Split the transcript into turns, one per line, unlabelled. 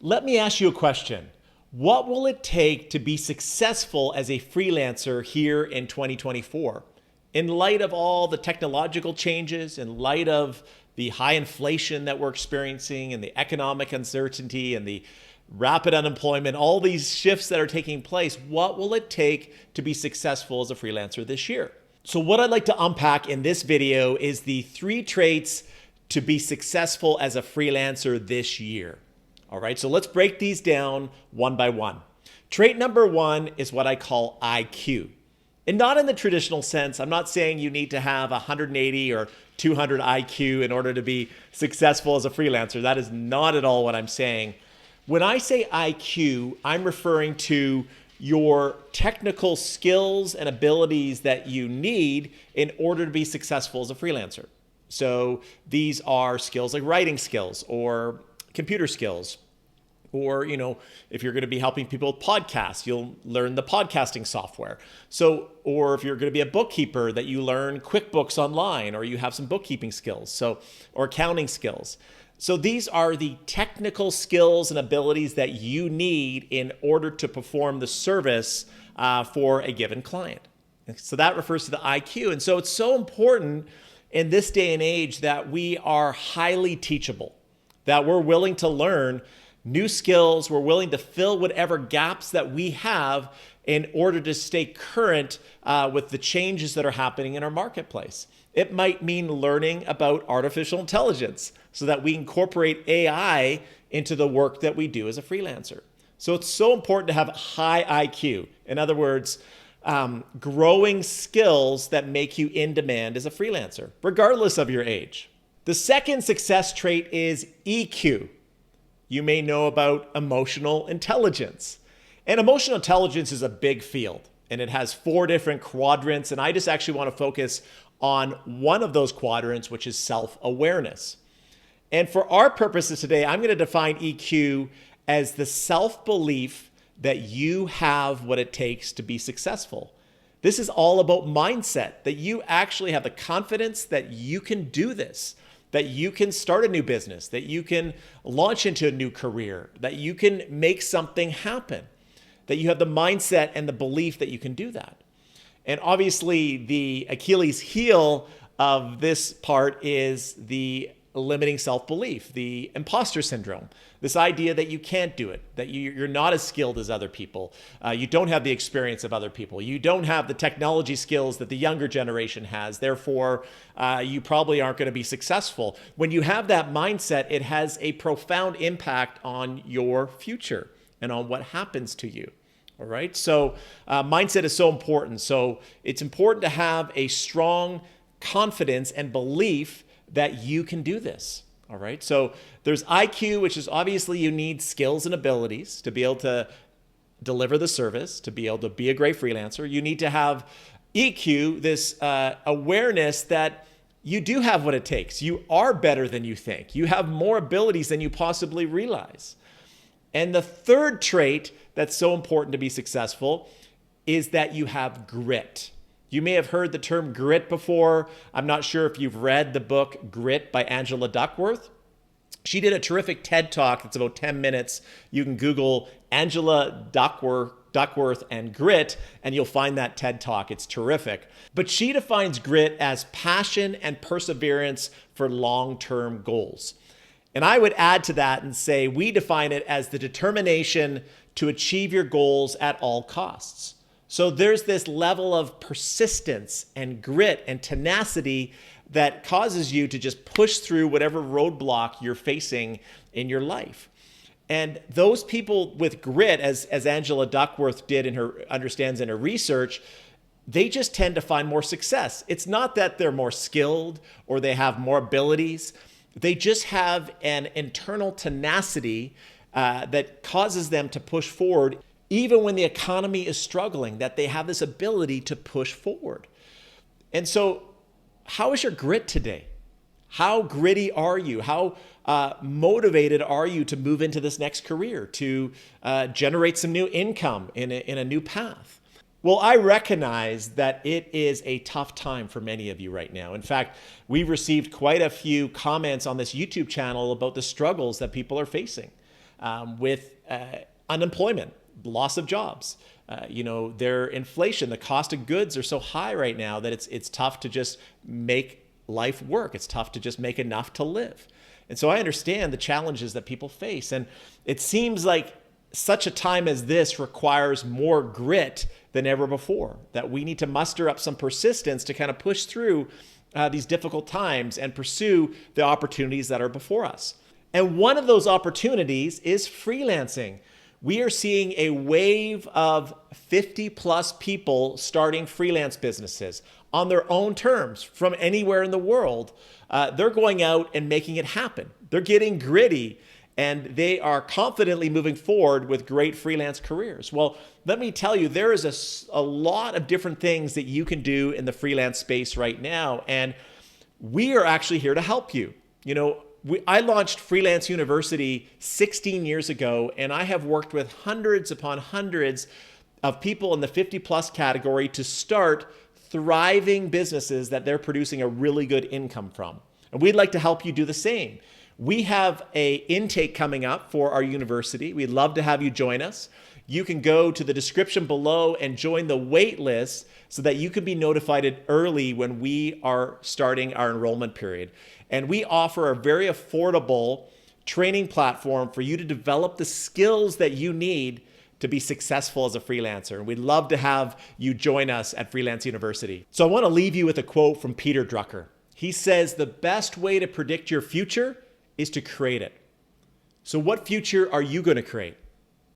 Let me ask you a question. What will it take to be successful as a freelancer here in 2024? In light of all the technological changes, in light of the high inflation that we're experiencing and the economic uncertainty and the rapid unemployment, all these shifts that are taking place, what will it take to be successful as a freelancer this year? So what I'd like to unpack in this video is the 3 traits to be successful as a freelancer this year. All right, so let's break these down one by one. Trait number 1 is what I call IQ. And not in the traditional sense. I'm not saying you need to have 180 or 200 IQ in order to be successful as a freelancer. That is not at all what I'm saying. When I say IQ, I'm referring to your technical skills and abilities that you need in order to be successful as a freelancer. So these are skills like writing skills or computer skills. Or, if you're going to be helping people with podcasts, you'll learn the podcasting software. Or if you're going to be a bookkeeper, that you learn QuickBooks online, or you have some bookkeeping skills, or accounting skills. So these are the technical skills and abilities that you need in order to perform the service for a given client. So that refers to the IQ. And so it's so important in this day and age that we are highly teachable, that we're willing to learn new skills, we're willing to fill whatever gaps that we have in order to stay current with the changes that are happening in our marketplace. It might mean learning about artificial intelligence so that we incorporate AI into the work that we do as a freelancer. So it's so important to have high IQ. In other words, growing skills that make you in demand as a freelancer, regardless of your age. The second success trait is EQ. You may know about emotional intelligence. And emotional intelligence is a big field, and it has 4 different quadrants. And I just actually want to focus on one of those quadrants, which is self-awareness. And for our purposes today, I'm going to define EQ as the self-belief that you have what it takes to be successful. This is all about mindset, that you actually have the confidence that you can do this, that you can start a new business, that you can launch into a new career, that you can make something happen, that you have the mindset and the belief that you can do that. And obviously the Achilles heel of this part is the limiting self-belief, the imposter syndrome, this idea that you can't do it, that you're not as skilled as other people. You don't have the experience of other people. You don't have the technology skills that the younger generation has. Therefore, you probably aren't going to be successful. When you have that mindset, it has a profound impact on your future and on what happens to you. All right. So mindset is so important. So it's important to have a strong confidence and belief that you can do this. All right. So there's IQ, which is obviously you need skills and abilities to be able to deliver the service, to be able to be a great freelancer. You need to have EQ, this awareness that you do have what it takes. You are better than you think. You have more abilities than you possibly realize. And the third trait that's so important to be successful is that you have grit. You may have heard the term grit before. I'm not sure if you've read the book Grit by Angela Duckworth. She did a terrific TED Talk that's about 10 minutes. You can Google Angela Duckworth and grit, and you'll find that TED Talk. It's terrific. But she defines grit as passion and perseverance for long-term goals. And I would add to that and say we define it as the determination to achieve your goals at all costs. So there's this level of persistence and grit and tenacity that causes you to just push through whatever roadblock you're facing in your life. And those people with grit, as Angela Duckworth understands in her research, they just tend to find more success. It's not that they're more skilled or they have more abilities. They just have an internal tenacity that causes them to push forward even when the economy is struggling, that they have this ability to push forward. And so how is your grit today? How gritty are you? How motivated are you to move into this next career, to generate some new income in a new path? Well, I recognize that it is a tough time for many of you right now. In fact, we've received quite a few comments on this YouTube channel about the struggles that people are facing. with unemployment, loss of jobs. Their inflation, the cost of goods are so high right now that it's tough to just make life work. It's tough to just make enough to live. And so I understand the challenges that people face. And it seems like such a time as this requires more grit than ever before, that we need to muster up some persistence to kind of push through these difficult times and pursue the opportunities that are before us. And one of those opportunities is freelancing. We are seeing a wave of 50 plus people starting freelance businesses on their own terms from anywhere in the world. They're going out and making it happen. They're getting gritty and they are confidently moving forward with great freelance careers. Well, let me tell you, there is a lot of different things that you can do in the freelance space right now. And we are actually here to help you. I launched Freelance University 16 years ago, and I have worked with hundreds upon hundreds of people in the 50 plus category to start thriving businesses that they're producing a really good income from. And we'd like to help you do the same. We have an intake coming up for our university. We'd love to have you join us. You can go to the description below and join the wait list so that you can be notified early when we are starting our enrollment period. And we offer a very affordable training platform for you to develop the skills that you need to be successful as a freelancer. And we'd love to have you join us at Freelance University. So I want to leave you with a quote from Peter Drucker. He says, "The best way to predict your future is to create it." So what future are you going to create?